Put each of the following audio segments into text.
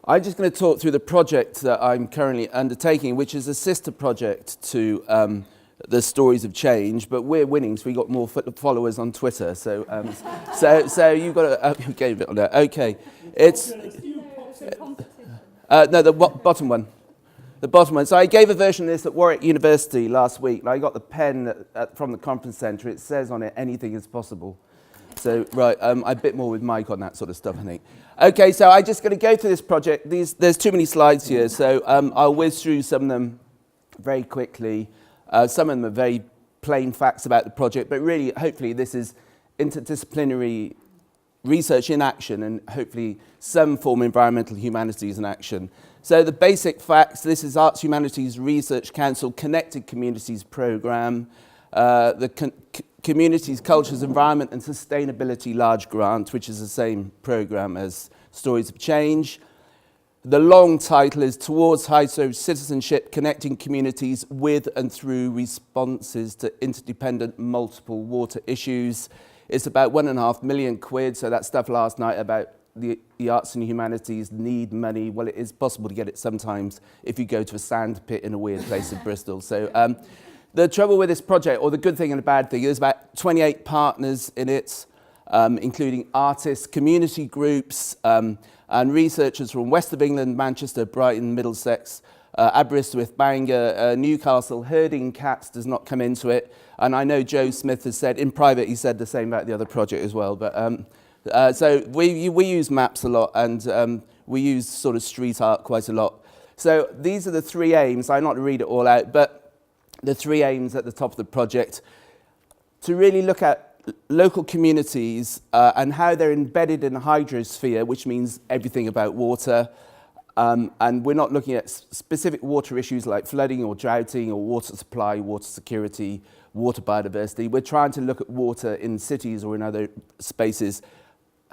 I'm just going to talk through the project that I'm currently undertaking, which is a sister project to the Stories of Change, but we're winning, so we got more followers on Twitter. So, so you've got to gave it on there. Okay, it's no, the bottom one. The bottom one. So I gave a version of this at Warwick University last week. I got the pen from the conference centre. It says on it, anything is possible. So, right, I bit more with Mike on that sort of stuff, I think. Okay, so I'm just going to go through this project. There's too many slides here, so I'll whiz through some of them very quickly. Some of them are very plain facts about the project, but really, hopefully, this is interdisciplinary research in action and hopefully some form of environmental humanities in action. So the basic facts, this is Arts Humanities Research Council Connected Communities Programme, the Communities, Cultures, Environment and Sustainability Large Grant, which is the same programme as Stories of Change. The long title is Towards Hydrocitizenship, Connecting Communities with and Through Responses to Interdependent Multiple Water Issues. It's about £1.5 million, so that stuff last night about the arts and humanities need money. Well, it is possible to get it sometimes if you go to a sand pit in a weird place in Bristol. So the trouble with this project, or the good thing and the bad thing, there's about 28 partners in it, including artists, community groups, and researchers from West of England, Manchester, Brighton, Middlesex, Aberystwyth, Bangor, Newcastle. Herding cats does not come into it. And I know Joe Smith has said, in private, he said the same about the other project as well. But so we use maps a lot, and we use sort of street art quite a lot. So these are the three aims. I'm not going to read it all out, but the three aims at the top of the project to really look at local communities and how they're embedded in the hydrosphere, which means everything about water. And we're not looking at specific water issues like flooding or droughting or water supply, water security, water biodiversity. We're trying to look at water in cities or in other spaces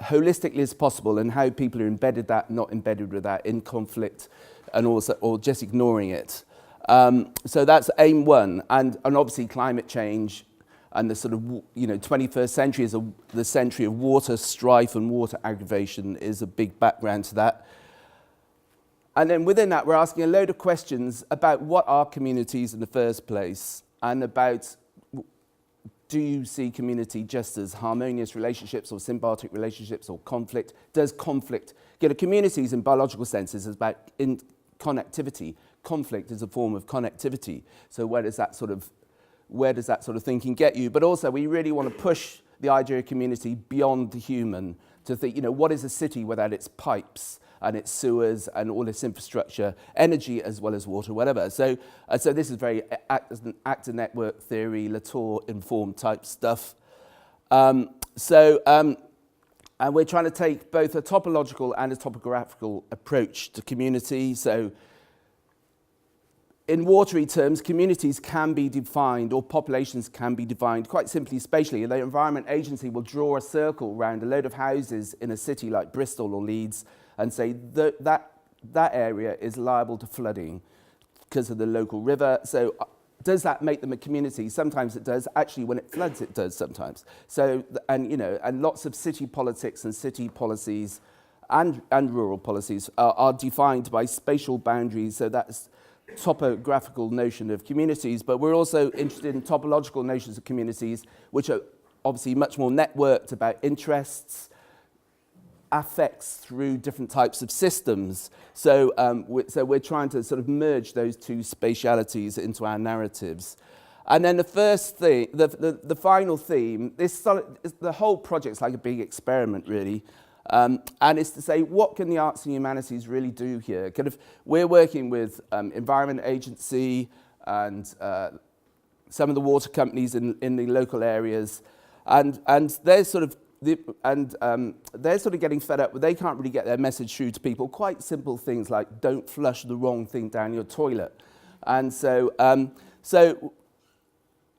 holistically as possible, and how people are embedded that, not embedded with that, in conflict, and also or just ignoring it. So that's aim one, and obviously climate change and the sort of 21st century is the century of water strife and water aggravation is a big background to that. And then within that, we're asking a load of questions about what are communities in the first place, and about, do you see community just as harmonious relationships or symbiotic relationships or conflict? Does conflict, communities in biological senses is about connectivity. Conflict is a form of connectivity. So where does that sort of thinking get you? But also we really want to push the idea of community beyond the human to think, what is a city without its pipes and its sewers and all this infrastructure, energy as well as water, whatever. So this is very actor network theory, Latour-informed type stuff. And we're trying to take both a topological and a topographical approach to community. So in watery terms, communities can be defined, or populations can be defined quite simply spatially. The Environment Agency will draw a circle around a load of houses in a city like Bristol or Leeds and say that area is liable to flooding because of the local river. So does that make them a community? Sometimes it does. Actually, when it floods, it does sometimes. So, and lots of city politics and city policies and rural policies are defined by spatial boundaries. So that's topographical notion of communities, but we're also interested in topological notions of communities, which are obviously much more networked about interests, affects through different types of systems. So, we're trying to sort of merge those two spatialities into our narratives. And then the first thing, the final theme, the whole project's like a big experiment, really. And it's to say, what can the arts and humanities really do here? We're working with Environment Agency and some of the water companies in the local areas, and they're sort of getting fed up. They can't really get their message through to people. Quite simple things like don't flush the wrong thing down your toilet, and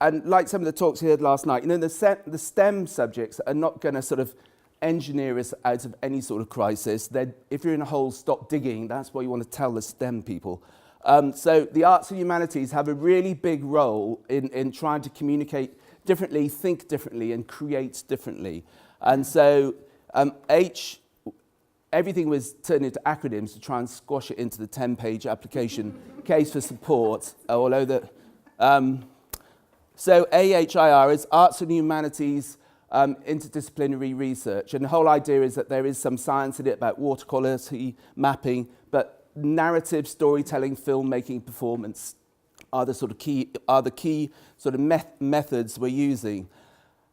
and like some of the talks we heard last night, the STEM subjects are not going to sort of engineer us out of any sort of crisis. If you're in a hole, stop digging. That's what you want to tell the STEM people. So the arts and humanities have a really big role in trying to communicate differently, think differently, and create differently. And so everything was turned into acronyms to try and squash it into the 10-page application case for support, although so AHIR is Arts and Humanities Interdisciplinary Research, and the whole idea is that there is some science in it about water quality mapping, but narrative, storytelling, filmmaking, performance are the key sort of methods we're using.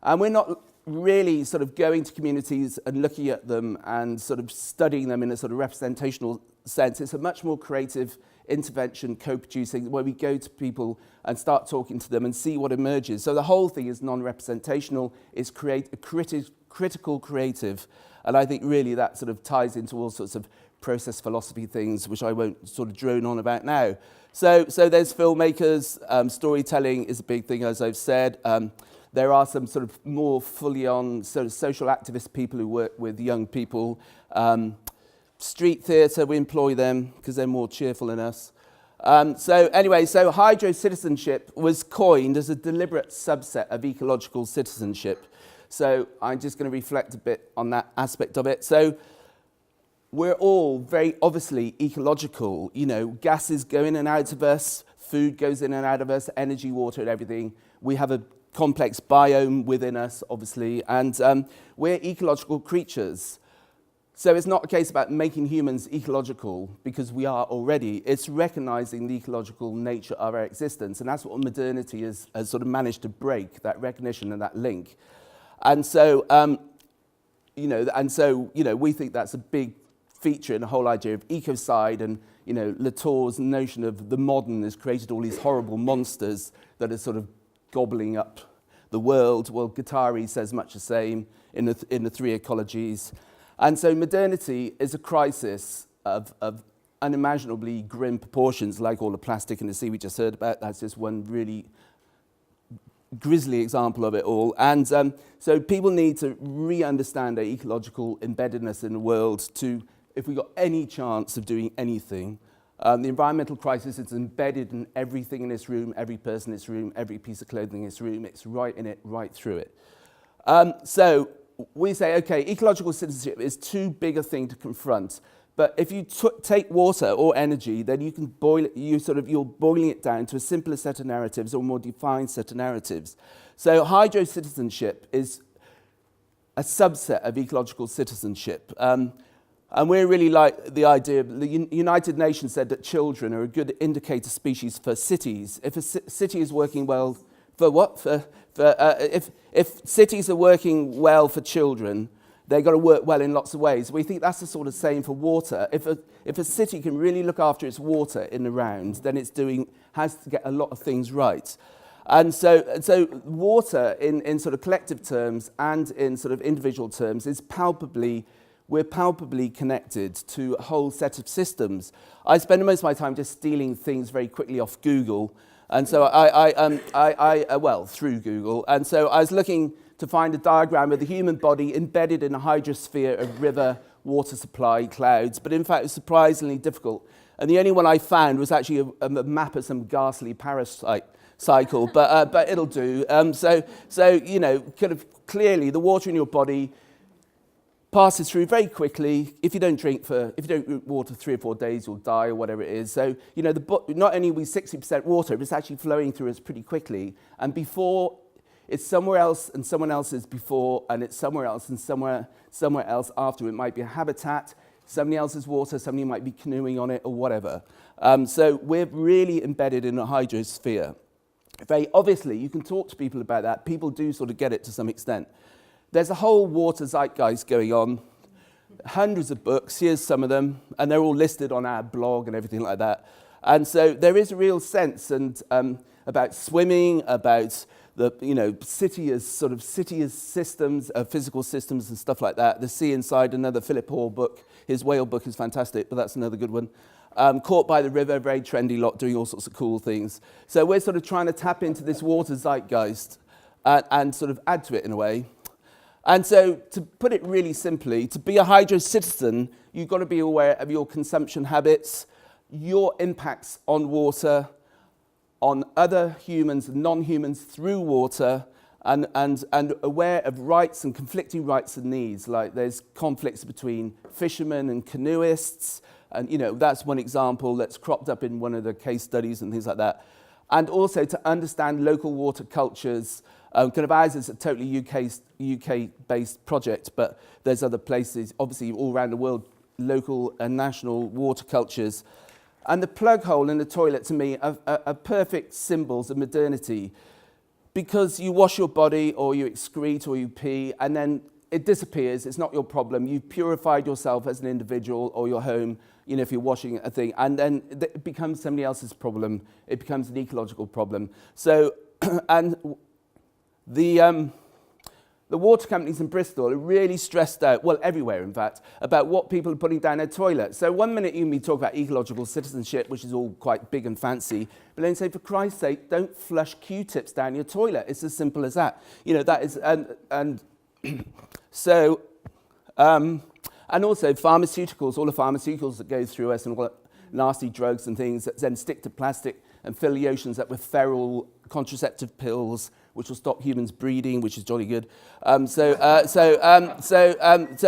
And we're not really sort of going to communities and looking at them and sort of studying them in a sort of representational sense. It's a much more creative intervention, co-producing, where we go to people and start talking to them and see what emerges. So the whole thing is non-representational, it's critical creative, and I think really that sort of ties into all sorts of process philosophy things, which I won't sort of drone on about now. So there's filmmakers, storytelling is a big thing, as I've said. There are some sort of more fully on sort of social activist people who work with young people. Street theatre, we employ them because they're more cheerful than us. So hydrocitizenship was coined as a deliberate subset of ecological citizenship. So I'm just going to reflect a bit on that aspect of it. So we're all very obviously ecological. You know, gases go in and out of us, food goes in and out of us, energy, water and everything. We have a complex biome within us, obviously, and we're ecological creatures. So it's not a case about making humans ecological, because we are already. It's recognizing the ecological nature of our existence, and that's what modernity has sort of managed to break, that recognition and that link. And so, we think that's a big feature in the whole idea of ecocide, and Latour's notion of the modern has created all these horrible monsters that are sort of gobbling up the world. Well, Guattari says much the same in the three ecologies. And so modernity is a crisis of unimaginably grim proportions, like all the plastic in the sea we just heard about. That's just one really grisly example of it all. And so people need to re-understand their ecological embeddedness in the world to, if we've got any chance of doing anything. The environmental crisis is embedded in everything in this room, every person in this room, every piece of clothing in this room. It's right in it, right through it. So we say, okay, ecological citizenship is too big a thing to confront. But if you take water or energy, then you can boil it, you're boiling it down to a simpler set of narratives or more defined set of narratives. So hydrocitizenship is a subset of ecological citizenship. And we're really like the idea, the United Nations said that children are a good indicator species for cities. If a city is working well, for what? If cities are working well for children, they've got to work well in lots of ways. We think that's the sort of same for water. If a city can really look after its water in the round, then has to get a lot of things right. And so water in sort of collective terms and in sort of individual terms we're palpably connected to a whole set of systems. I spend most of my time just stealing things very quickly off Google. And so through Google. And so I was looking to find a diagram of the human body embedded in a hydrosphere of river, water supply, clouds. But in fact, it was surprisingly difficult. And the only one I found was actually a map of some ghastly parasite cycle. But it'll do. So kind of clearly, the water in your body passes through very quickly. If you don't drink water 3 or 4 days, you'll die or whatever it is. So, not only are we 60% water, but it's actually flowing through us pretty quickly. And before, it's somewhere else and someone else's before, and it's somewhere else and somewhere else after. It might be a habitat, somebody else's water, somebody might be canoeing on it or whatever. So we're really embedded in a hydrosphere. Very obviously, you can talk to people about that. People do sort of get it to some extent. There's a whole water zeitgeist going on, hundreds of books, here's some of them, and they're all listed on our blog and everything like that. And so there is a real sense about swimming, about the city as systems, physical systems and stuff like that. The Sea Inside, another Philip Hall book. His whale book is fantastic, but that's another good one. Caught by the River, very trendy lot, doing all sorts of cool things. So we're sort of trying to tap into this water zeitgeist and sort of add to it in a way. And so, to put it really simply, to be a hydro citizen, you've got to be aware of your consumption habits, your impacts on water, on other humans and non-humans through water, and aware of rights and conflicting rights and needs. Like there's conflicts between fishermen and canoeists, and that's one example that's cropped up in one of the case studies and things like that. And also to understand local water cultures. Kind of ours is a totally UK-based project, but there's other places, obviously all around the world, local and national water cultures. And the plug hole in the toilet, to me, are perfect symbols of modernity, because you wash your body or you excrete or you pee and then it disappears. It's not your problem. You've purified yourself as an individual or your home, if you're washing a thing, and then it becomes somebody else's problem. It becomes an ecological problem. So, and the water companies in Bristol are really stressed out, well, everywhere, in fact, about what people are putting down their toilets. So one minute you talk about ecological citizenship, which is all quite big and fancy, but then say, for Christ's sake, don't flush Q-tips down your toilet. It's as simple as that. That is, and so, and also pharmaceuticals, all the pharmaceuticals that go through us and all the nasty drugs and things that then stick to plastic and fill the oceans up with feral contraceptive pills, which will stop humans breeding, which is jolly good. So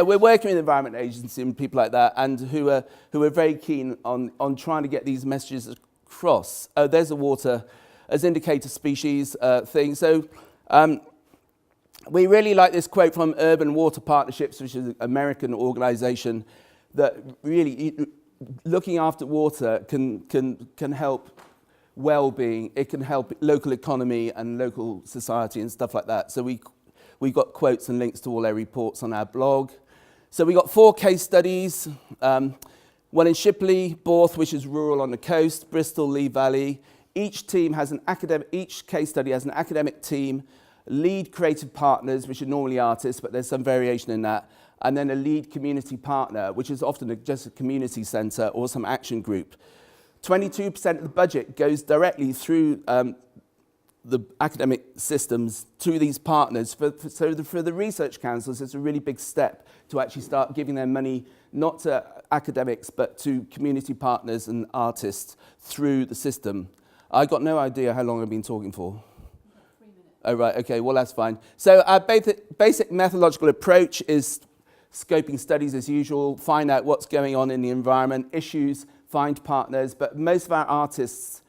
we're working with the Environment Agency and people like that, and who are very keen on trying to get these messages across. There's a water as indicator species thing. So we really like this quote from Urban Water Partnerships, which is an American organization that really looking after water can help well-being. It can help local economy and local society and stuff like that. So we got quotes and links to all their reports on our blog. So we got 4 case studies. One in Shipley, Borth, which is rural on the coast, Bristol, Lee Valley. Each case study has an academic team, lead creative partners, which are normally artists, but there's some variation in that, and then a lead community partner, which is often just a community centre or some action group. 22% of the budget goes directly through the academic systems to these partners. So for the research councils, it's a really big step to actually start giving their money not to academics, but to community partners and artists through the system. I got no idea how long I've been talking for. 3 minutes. Oh, right, okay, well, that's fine. So our basic methodological approach is scoping studies as usual, find out what's going on in the environment, issues, find partners, but most of our artists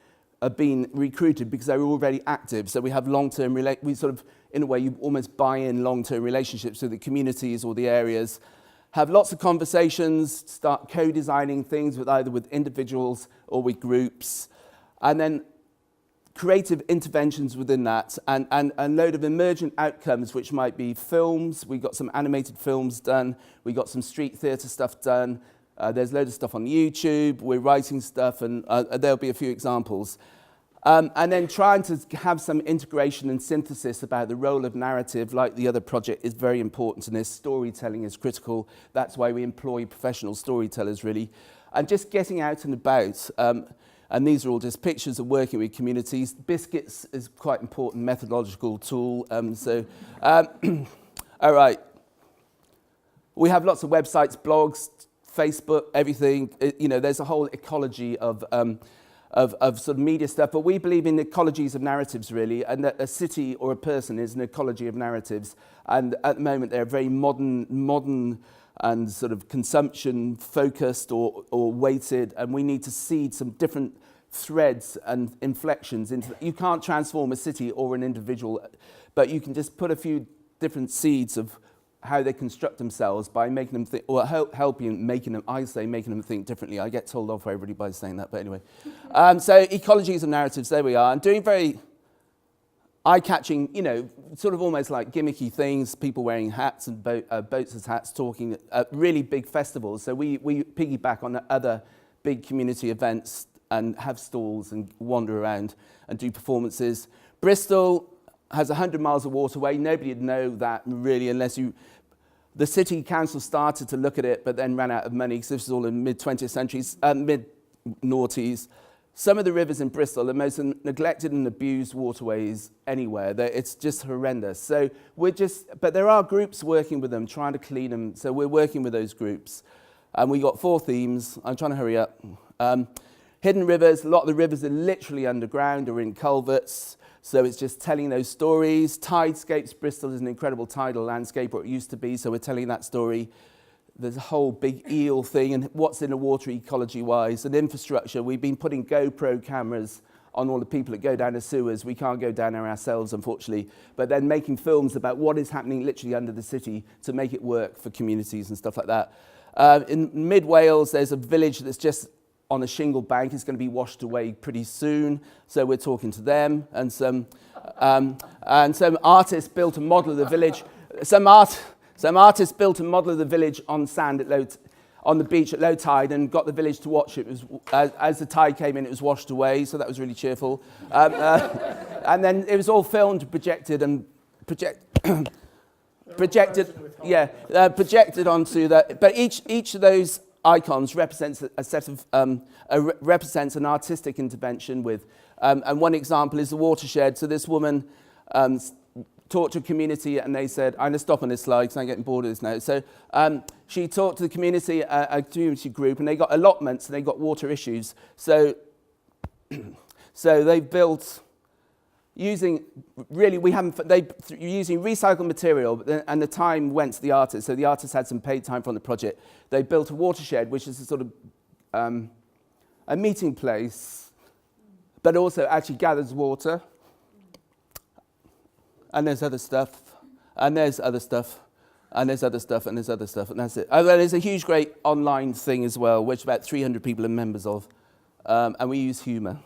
are being recruited because they're already active. So we have long-term, we sort of, in a way, you almost buy in long-term relationships with the communities or the areas, have lots of conversations, start co-designing things either with individuals or with groups, and then creative interventions within that, and a load of emergent outcomes, which might be films. We got some animated films done. We got some street theatre stuff done. There's loads of stuff on YouTube. We're writing stuff, and there'll be a few examples. And then trying to have some integration and synthesis about the role of narrative, like the other project, is very important in this. Storytelling is critical. That's why we employ professional storytellers, really. And just getting out and about. And these are all just pictures of working with communities. Biscuits is quite an important methodological tool. All right. We have lots of websites, blogs, Facebook, everything. There's a whole ecology of sort of media stuff, but we believe in ecologies of narratives, really, and that a city or a person is an ecology of narratives. And at the moment, they're very modern and sort of consumption focused or weighted, and we need to seed some different threads and inflections into. You can't transform a city or an individual, but you can just put a few different seeds of how they construct themselves by making them think, or helping making them think differently. I get told off by everybody by saying that, but anyway. So ecologies of narratives, there we are, and doing very eye-catching, sort of almost like gimmicky things, people wearing hats and boats as hats, talking at really big festivals. So we piggyback on other big community events and have stalls and wander around and do performances. Bristol has 100 miles of waterway. Nobody would know that really unless you. The city council started to look at it, but then ran out of money because this is all in mid-20th century, mid-noughties. Some of the rivers in Bristol are the most neglected and abused waterways anywhere. It's just horrendous. So but there are groups working with them, trying to clean them. So we're working with those groups. And we got 4 themes. I'm trying to hurry up. Hidden rivers. A lot of the rivers are literally underground or in culverts. So it's just telling those stories. Tidescapes, Bristol is an incredible tidal landscape, or it used to be, so we're telling that story. There's a whole big eel thing, and what's in the water ecology-wise, and infrastructure. We've been putting GoPro cameras on all the people that go down the sewers. We can't go down there ourselves, unfortunately, but then making films about what is happening literally under the city to make it work for communities and stuff like that. In mid-Wales, there's a village that's just on a shingle bank. It's going to be washed away pretty soon, so we're talking to them. And some artists built a model of the village. Some artists built a model of the village on sand on the beach at low tide and got the village to watch it. As the tide came in, it was washed away, so that was really cheerful. And then it was all filmed, projected onto that. But each of those icons represents a set of represents an artistic intervention with. And one example is the watershed. So this woman talked to a community, and they said, I'm going to stop on this slide because I'm getting bored of this now. So she talked to the community, a community group, and they got allotments, and they got water issues. So they built using using recycled material, and the time went to the artist. So the artist had some paid time from the project. They built a watershed, which is a sort of a meeting place, but also actually gathers water. And there's other stuff, and there's other stuff, and there's other stuff, and there's other stuff, and that's it. Oh, there's a huge, great online thing as well, which about 300 people are members of, and we use humour.